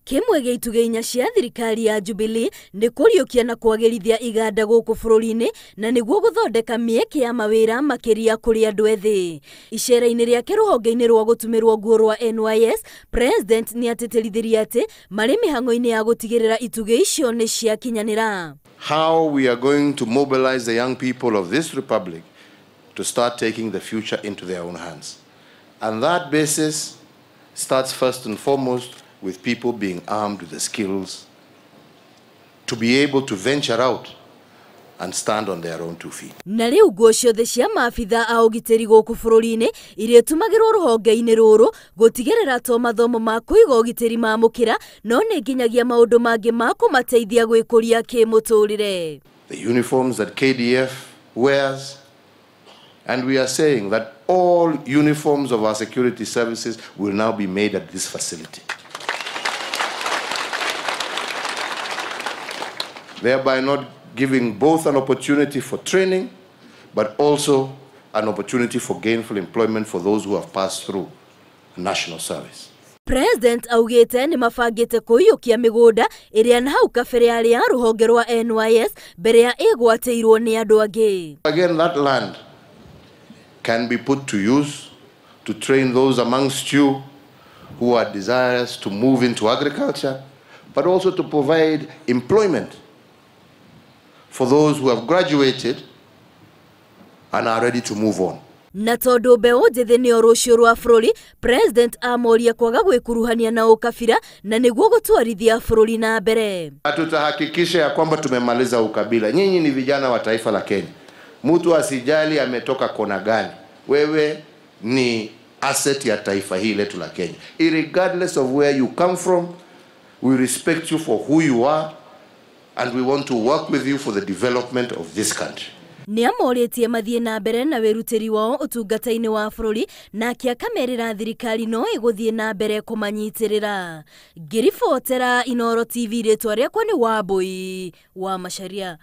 Kimwe gĩa itugĩ inya cia thirikari ya Jubilee nĩ kũriũkia na kwagĩrithia iganda gũkũ bũrũri-inĩ na niguo gũthondeka mĩeke ya mawĩra makĩria kũrĩ andũ ethĩ. Iceera-inĩ rĩake ruhonge-inĩ rwa gũtumĩrwo nguo rwa NYS, President nĩ atĩtĩrithirie atĩ marĩ mĩhang'o-inĩ ya gũtigĩrĩra itugĩ icio nĩ ciakinyanĩra. How we are going to mobilize the young people of this republic to start taking the future into their own hands. And that basis starts first and foremost with people being armed with the skills to be able to venture out and stand on their own 2 feet. Na rĩu nguo ciothe cia maabithaa a ugitiri gũkũ bũrũri-inĩ irĩtumagĩrwo ruhonge-inĩ rũrũ gũtigĩrĩra to mathomo ma kuiga ugitiri mamũkĩra no nĩ nginyagia maũndũ mangĩ ma kũmateithia gwikuria kimuturire. The uniforms that KDF wears, and we are saying that all uniforms of our security services will now be made at this facility, thereby not giving both an opportunity for training, but also an opportunity for gainful employment for those who have passed through national service. President augĩte nĩ mabangĩte kũiyũkia mĩgũnda ĩrĩa na hau kabere yarĩ ya ruhonge rwa NYS mbere ya ĩgwatĩirwo nĩ andũ angĩ. Again, that land can be put to use to train those amongst you who are desirous to move into agriculture, but also to provide employment for those who have graduated and are ready to move on. Na tondũ mbeũ njĩthĩ nĩo rũciũ rwa bũrũri, President amoria kwaga gwĩkuruhania na ukabira na nĩguo gũtwarithia bũrũri na mbere. Tutahakikisha ya kwamba tumemaliza ukabila. Nyinyi ni vijana wa taifa la Kenya. Mtu asijali ametoka kona gani. Wewe ni asset ya taifa hili letu la Kenya. Irregardless of where you come from, we respect you for who you are, and we want to work with you for the development of this country. Nĩamorĩtie mathiĩ na mbere na wĩrutĩri wao ũtungata-inĩ wa bũrũri na akamerĩra thirikari no ĩgũthiĩ na mbere kũmanyitĩrĩra. Ngĩribotera Inooro TV, rĩtwa rĩakwa nĩ Wambui wa Macharia.